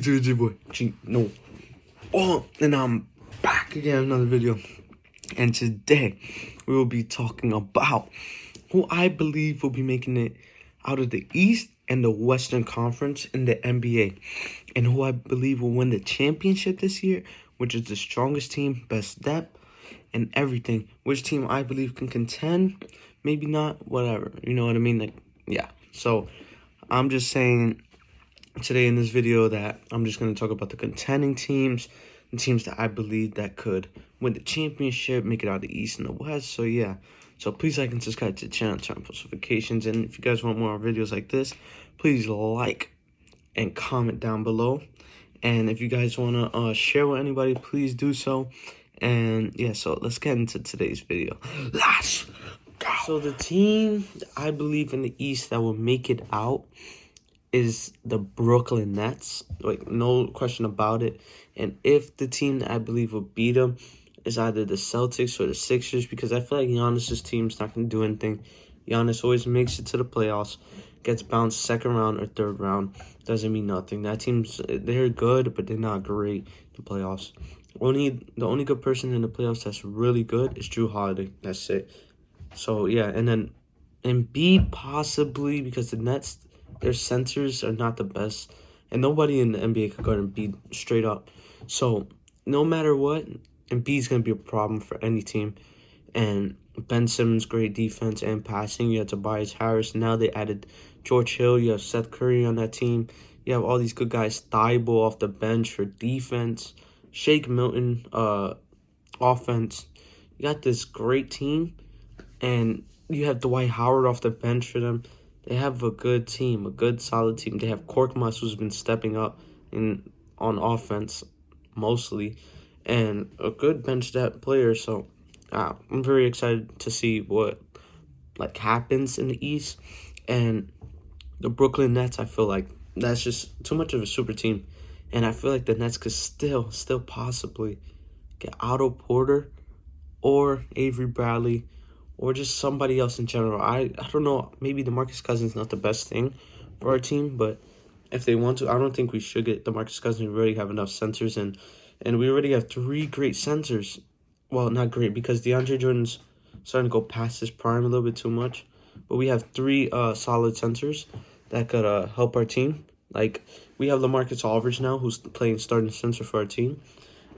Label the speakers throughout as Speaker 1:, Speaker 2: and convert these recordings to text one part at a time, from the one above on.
Speaker 1: your G boy. No. Oh, and I'm back again, another video. And today we will be talking about who I believe will be making it out of the East and the Western Conference in the NBA, and who I believe will win the championship this year, which is the strongest team, best depth, and everything. Which team I believe can contend, maybe not, whatever. You know what I mean? Like, yeah. So I'm just saying today in this video that I'm just going to talk about the contending teams, the teams that I believe that could win the championship, make it out of the East and the West. So yeah, so please like and subscribe to the channel, turn on post notifications, and if you guys want more videos like this, please like and comment down below. And if you guys want to share with anybody, please do so. And yeah, so let's get into today's video. Let's go. So the team I believe in the East that will make it out is the Brooklyn Nets, like no question about it. And if the team that I believe will beat them is either the Celtics or the Sixers, because I feel like Giannis's team's not going to do anything. Giannis always makes it to the playoffs, gets bounced second round or third round, doesn't mean nothing. That team's, they're good, but they're not great in the playoffs. The only good person in the playoffs that's really good is Jrue Holiday. That's it. So yeah, and then Embiid possibly, because the Nets, their centers are not the best, and nobody in the NBA could guard Embiid straight up. So no matter what, Embiid's gonna be a problem for any team. And Ben Simmons, great defense and passing. You have Tobias Harris. Now they added George Hill. You have Seth Curry on that team. You have all these good guys. Thibault off the bench for defense. Shake Milton, offense. You got this great team, and you have Dwight Howard off the bench for them. They have a good team, a good solid team. They have Korkmaz, who's been stepping up on offense mostly, and a good bench depth player. So I'm very excited to see what happens in the East. And the Brooklyn Nets, I feel like that's just too much of a super team, and I feel like the Nets could still possibly get Otto Porter or Avery Bradley, or just somebody else in general. I don't know, maybe DeMarcus Cousins is not the best thing for our team, but if they want to, I don't think we should get DeMarcus Cousins. We already have enough centers, and we already have 3 great centers. Well, not great, because DeAndre Jordan's starting to go past his prime a little bit too much, but we have 3 solid centers that could help our team. Like, we have LaMarcus Aldridge now, who's playing starting center for our team,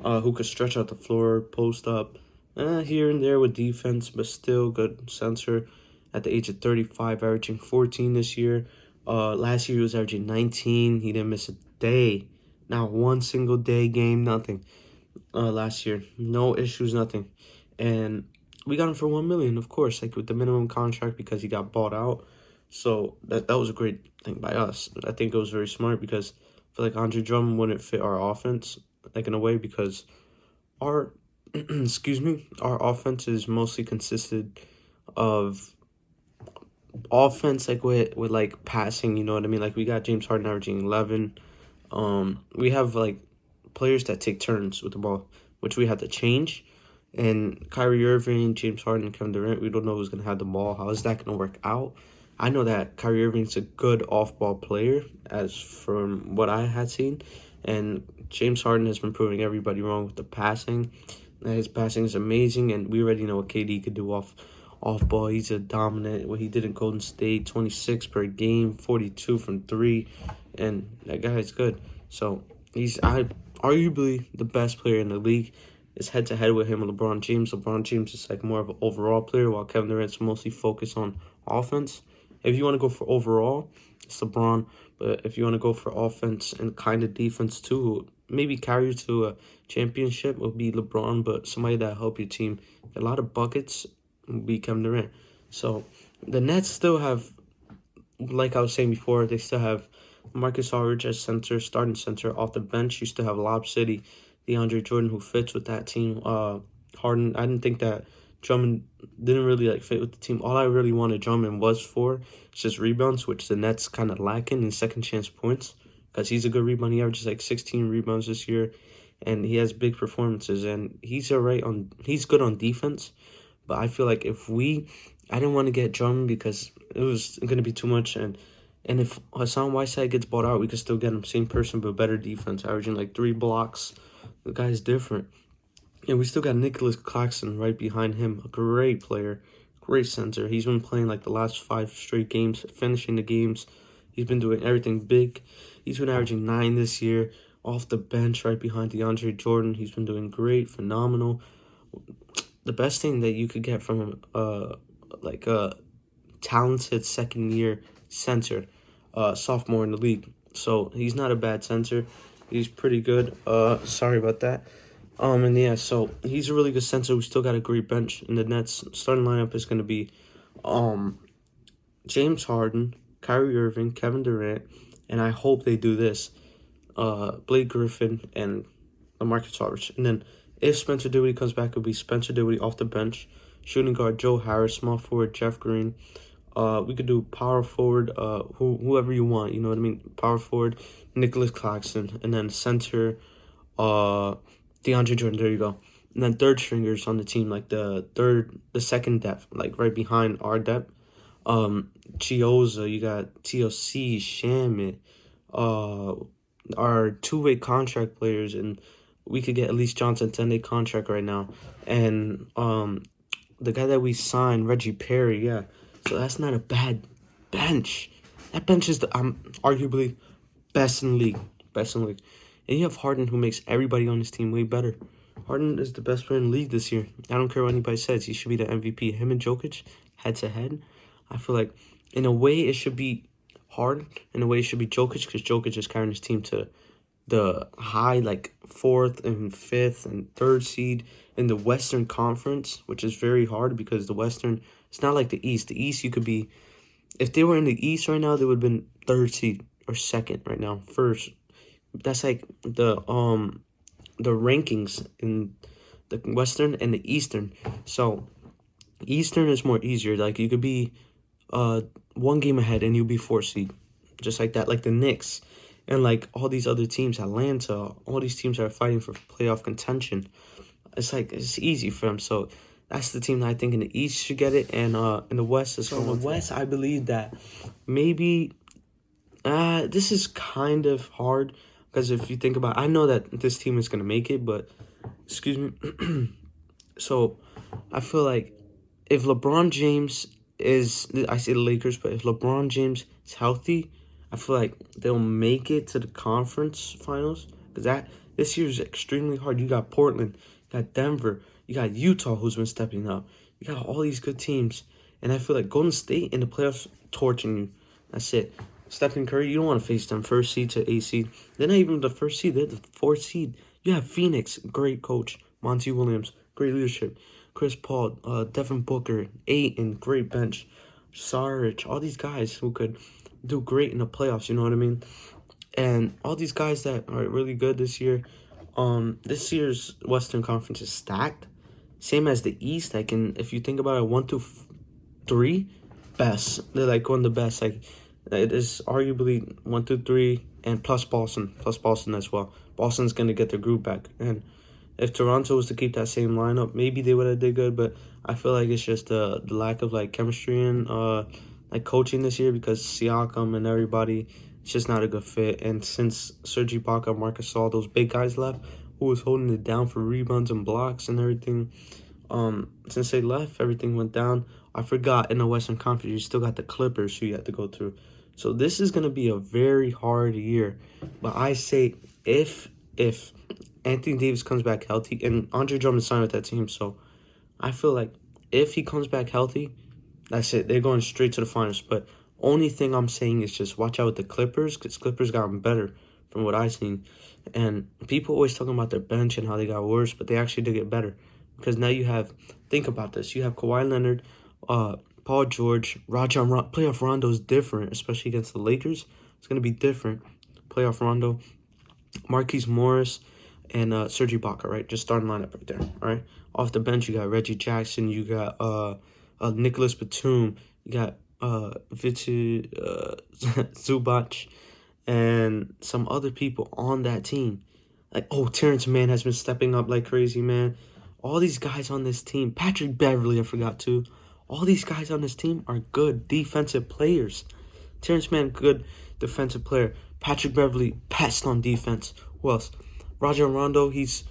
Speaker 1: who could stretch out the floor, post up, here and there with defense, but still good center at the age of 35, averaging 14 this year. Last year he was averaging 19. He didn't miss a day, not one single day game, nothing. Last year, no issues, nothing. And we got him for $1 million, of course, like with the minimum contract, because he got bought out. So that was a great thing by us. I think it was very smart, because I feel like Andre Drummond wouldn't fit our offense, like in a way, because our our offense is mostly consisted of offense, like with like passing, you know what I mean? Like, we got James Harden averaging 11. We have like players that take turns with the ball, which we have to change. And Kyrie Irving, James Harden, and Kevin Durant, we don't know who's gonna have the ball. How is that gonna work out? I know that Kyrie Irving's a good off-ball player, as from what I had seen, and James Harden has been proving everybody wrong with the passing. His passing is amazing, and we already know what KD could do off ball. He's a dominant. What he did in Golden State, 26 per game, 42 from 3, and that guy is good. So he's arguably the best player in the league. It's head-to-head with him and LeBron James. LeBron James is like more of an overall player, while Kevin Durant's mostly focused on offense. If you want to go for overall, it's LeBron. But if you want to go for offense and kind of defense too, maybe carry you to a championship, will be LeBron. But somebody that help your team get a lot of buckets will be Kevin Durant. So the Nets still have, like I was saying before, they still have Marcus Aldridge as center, starting center. Off the bench, you still have Lob City, DeAndre Jordan, who fits with that team. Harden, I didn't think that Drummond didn't really fit with the team. All I really wanted Drummond was for just rebounds, which the Nets kind of lacking, in second chance points, because he's a good rebound. He averages like 16 rebounds this year, and he has big performances, and he's good on defense. But I feel like I didn't want to get Drummond because it was going to be too much, and And if Hassan Whiteside gets bought out, we could still get him. Same person, but better defense, averaging like 3 blocks. The guy's different. And we still got Nicholas Claxton right behind him. A great player, great center. He's been playing like the last 5 straight games, finishing the games. He's been doing everything big. He's been averaging 9 this year. Off the bench right behind DeAndre Jordan. He's been doing great, phenomenal. The best thing that you could get from him, like a talented second-year center, sophomore in the league. So he's not a bad center. He's pretty good. Sorry about that. And yeah, so he's a really good center. We still got a great bench in the Nets. Starting lineup is gonna be, James Harden, Kyrie Irving, Kevin Durant, and I hope they do this. Blake Griffin and LaMarcus Aldridge. And then if Spencer Dinwiddie comes back, it'll be Spencer Dinwiddie off the bench. Shooting guard Joe Harris, small forward Jeff Green. We could do power forward, whoever you want, you know what I mean? Power forward, Nicholas Claxton, and then center, DeAndre Jordan. There you go. And then third stringers on the team, like the second depth, like right behind our depth. Chioza, you got TLC, Shamit, our two-way contract players, and we could get at least Johnson 10-day contract right now. And the guy that we signed, Reggie Perry, yeah. So that's not a bad bench. That bench is arguably best in the league. Best in the league. And you have Harden, who makes everybody on his team way better. Harden is the best player in the league this year. I don't care what anybody says. He should be the MVP. Him and Jokic, head-to-head. I feel like, in a way, it should be Harden. In a way, it should be Jokic, because Jokic is carrying his team to the high, like, 4th and 5th and 3rd seed in the Western Conference, which is very hard because the Western, it's not like the East. The East, you could be, if they were in the East right now, they would have been 3rd seed or 2nd right now. First, that's like the rankings in the Western and the Eastern. So Eastern is more easier. Like, you could be 1 game ahead and you'll be 4th seed, just like that. Like the Knicks and like all these other teams, Atlanta, all these teams that are fighting for playoff contention. It's like, it's easy for them. So that's the team that I think in the East should get it, and in the West is from the West. I believe that maybe this is kind of hard, because if you think about it, I know that this team is gonna make it, but excuse me. So I feel like if LeBron James is, I say the Lakers, but if LeBron James is healthy, I feel like they'll make it to the conference finals, because this year is extremely hard. You got Portland, you got Denver, you got Utah, who's been stepping up. You got all these good teams, and I feel like Golden State in the playoffs torching you. That's it. Stephen Curry, you don't want to face them 1st seed to 8th seed. They're not even the 1st seed. They're the 4th seed. You have Phoenix, great coach. Monty Williams, great leadership. Chris Paul, Devin Booker, Ayton, great bench. Saric, all these guys who could do great in the playoffs, you know what I mean? And all these guys that are really good this year. This year's Western Conference is stacked. Same as the East. Like, if you think about it, 1 through 3, best. They're like one of the best. Like, it is arguably 1 through 3, and plus Boston as well. Boston's gonna get their group back, and if Toronto was to keep that same lineup, maybe they would have did good. But I feel like it's just the lack of like chemistry and like coaching this year, because Siakam and everybody, it's just not a good fit. And since Serge Ibaka, Marcus Gasol, those big guys left, who was holding it down for rebounds and blocks and everything, since they left, everything went down. I forgot, in the Western Conference, you still got the Clippers who you have to go through. So this is going to be a very hard year. But I say if Anthony Davis comes back healthy, and Andre Drummond signed with that team, so I feel like if he comes back healthy, that's it. They're going straight to the finals. But only thing I'm saying is just watch out with the Clippers, because Clippers gotten better from what I've seen. And people always talking about their bench and how they got worse, but they actually did get better. Because now you have, think about this, you have Kawhi Leonard, Paul George, Rajon Rondo. Playoff Rondo is different, especially against the Lakers. It's going to be different. Playoff Rondo, Marquise Morris, and Serge Ibaka, right? Just starting lineup right there, all right? Off the bench, you got Reggie Jackson, you got Nicholas Batum, you got Vici Zubac, and some other people on that team. Like, Terrence Mann has been stepping up like crazy, man. All these guys on this team, Patrick Beverly, I forgot too. All these guys on this team are good defensive players. Terrence Mann, good defensive player. Patrick Beverley, pest on defense. Who else? Rajon Rondo, he's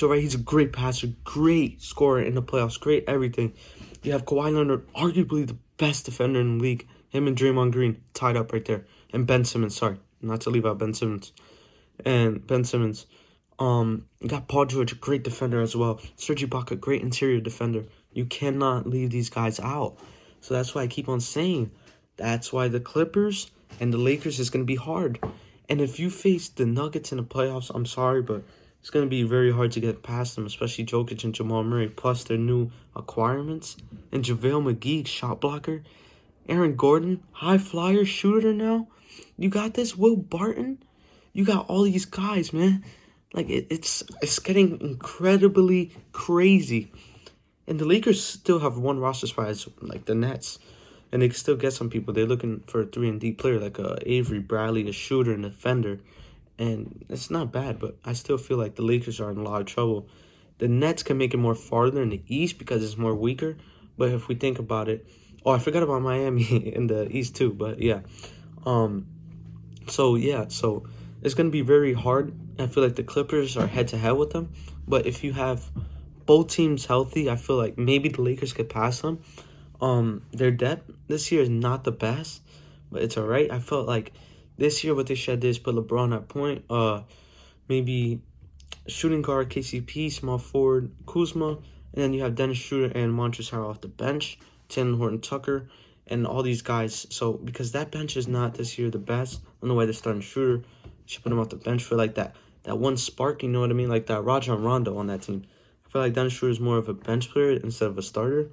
Speaker 1: alright. He's a great passer, great scorer in the playoffs, great everything. You have Kawhi Leonard, arguably the best defender in the league. Him and Draymond Green tied up right there. And Ben Simmons, sorry, not to leave out Ben Simmons. And Ben Simmons. You got Paul George, a great defender as well. Serge Ibaka, great interior defender. You cannot leave these guys out. So that's why I keep on saying, that's why the Clippers and the Lakers is going to be hard. And if you face the Nuggets in the playoffs, I'm sorry, but it's going to be very hard to get past them, especially Jokic and Jamal Murray, plus their new acquirements. And JaVale McGee, shot blocker. Aaron Gordon, high flyer, shooter now. You got this, Will Barton. You got all these guys, man. Like, it's getting incredibly crazy. And the Lakers still have one roster spot as, like, the Nets. And they can still get some people. They're looking for a 3-and-D player, like Avery Bradley, a shooter and a defender. And it's not bad, but I still feel like the Lakers are in a lot of trouble. The Nets can make it more farther in the East because it's more weaker. But if we think about it... Oh, I forgot about Miami in the East too, but yeah. So it's going to be very hard. I feel like the Clippers are head-to-head with them. But if you have both teams healthy, I feel like maybe the Lakers could pass them. Their depth this year is not the best, but it's alright. I felt like this year what they should do is put LeBron at point. Maybe shooting guard KCP, small forward Kuzma, and then you have Dennis Schroeder and Montrezl Harrell off the bench, Talen Horton-Tucker, and all these guys. So because that bench is not this year the best, I don't know why they're starting Schroeder. Should put him off the bench for like that one spark, you know what I mean? Like that Rajon Rondo on that team. I feel like Dennis Schroeder is more of a bench player instead of a starter.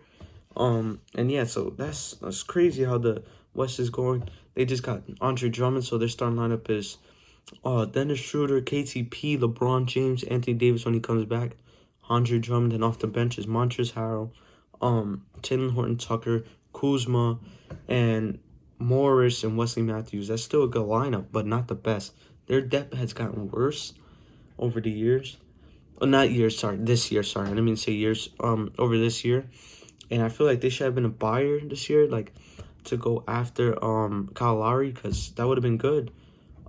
Speaker 1: And yeah, so that's crazy how the West is going. They just got Andre Drummond, so their starting lineup is Dennis Schroeder, KCP, LeBron James, Anthony Davis when he comes back, Andre Drummond, and off the bench is Montrezl Harrell, Talen Horton-Tucker, Kuzma, and Morris and Wesley Matthews. That's still a good lineup, but not the best. Their depth has gotten worse over the years. Oh, not years, sorry. This year, sorry. I didn't mean to say years. Over this year. And I feel like they should have been a buyer this year, like, to go after Kyle Lowry, because that would have been good.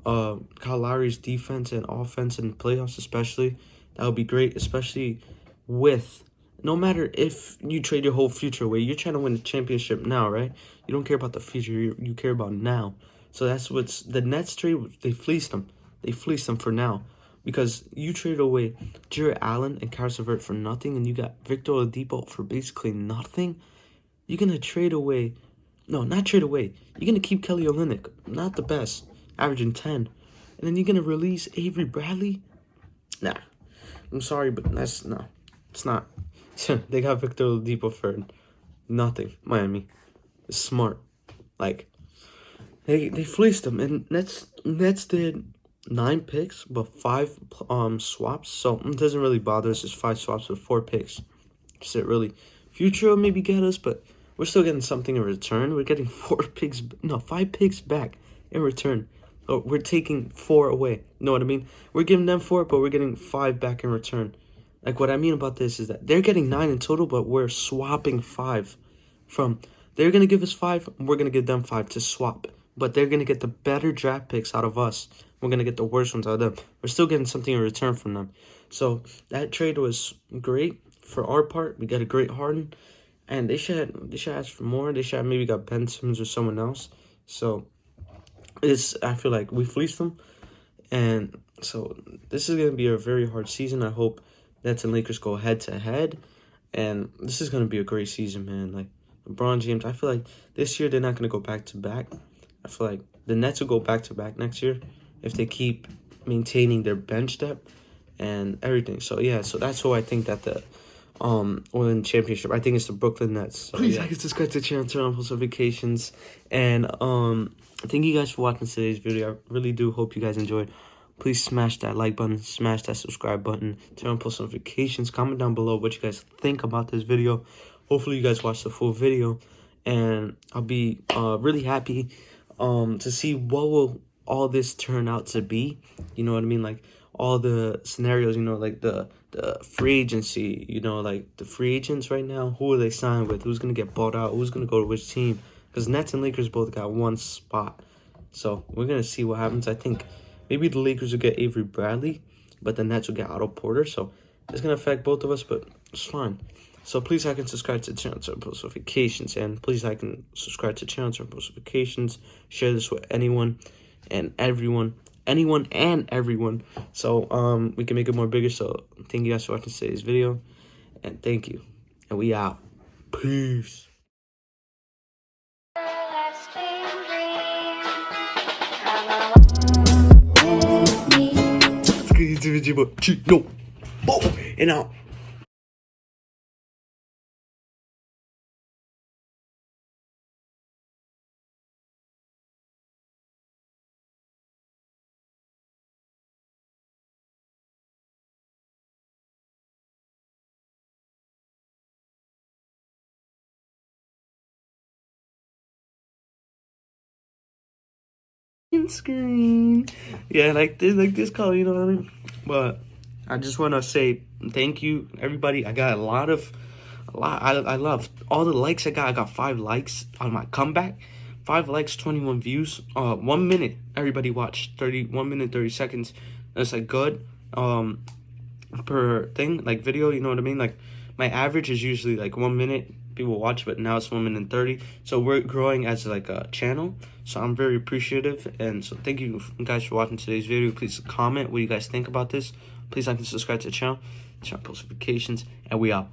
Speaker 1: Kyle Lowry's defense and offense in the playoffs especially, that would be great, especially with, no matter if you trade your whole future away, you're trying to win the championship now, right? You don't care about the future, you care about now. So that's what's, the Nets trade, they fleeced them. They fleeced them for now. Because you traded away Jarrett Allen and Caris LeVert for nothing, and you got Victor Oladipo for basically nothing. You're going to trade away... No, not trade away. You're going to keep Kelly Olynyk, not the best, averaging 10. And then you're going to release Avery Bradley? Nah. I'm sorry, but that's... No. It's not. They got Victor Oladipo for nothing. Miami. It's smart. Like, they fleeced them. And Nets did 9 picks, but 5 swaps. So it doesn't really bother us. It's 5 swaps with 4 picks. That's it, really. Future will maybe get us, but we're still getting something in return. We're getting 5 picks back in return. Oh, we're taking 4 away. You know what I mean? We're giving them 4, but we're getting 5 back in return. Like, what I mean about this is that they're getting 9 in total, but we're swapping 5 from... They're going to give us 5, and we're going to give them 5 to swap. But they're going to get the better draft picks out of us. We're going to get the worst ones out of them. We're still getting something in return from them. So, that trade was great for our part. We got a great Harden. And they should ask for more. They should have maybe got Ben Simmons or someone else. So, I feel like we fleeced them. And so, this is going to be a very hard season. I hope Nets and Lakers go head-to-head. And this is going to be a great season, man. Like, LeBron James, I feel like this year they're not going to go back-to-back. I feel like the Nets will go back-to-back next year if they keep maintaining their bench depth and everything. So, yeah, so that's who I think that the win championship. I think it's the Brooklyn Nets. So, please like and subscribe to the channel, turn on post notifications. And thank you guys for watching today's video. I really do hope you guys enjoyed. Please smash that like button, smash that subscribe button, turn on post notifications. Comment down below what you guys think about this video. Hopefully you guys watch the full video, and I'll be really happy to see what will all this turn out to be. You know what I mean? Like, all the scenarios, you know, like the free agency, you know, like the free agents right now, who are they signing with? Who's going to get bought out? Who's going to go to which team? Because Nets and Lakers both got one spot. So we're gonna see what happens. I think maybe the Lakers will get Avery Bradley, but the Nets will get Otto Porter. So it's gonna affect both of us, but it's fine. So please like and subscribe to the channel to post notifications, and please like and subscribe to the channel to post notifications. Share this with anyone and everyone, so we can make it more bigger. So thank you guys for watching today's video, and thank you, and we out. Peace. No. Oh, and out. Screen. Yeah, like this color, you know what I mean? But I just want to say thank you, everybody. I got a lot. I love all the likes I got. I got 5 likes on my comeback. 5 likes, 21 views. 1 minute. Everybody watched 1 minute 30 seconds. That's like good. Per thing, like video, you know what I mean? Like my average is usually like 1 minute people watch, but now it's 1 minute 30. So we're growing as like a channel. So I'm very appreciative, and so thank you guys for watching today's video. Please comment what you guys think about this. Please like and subscribe to the channel, post notifications, and we out.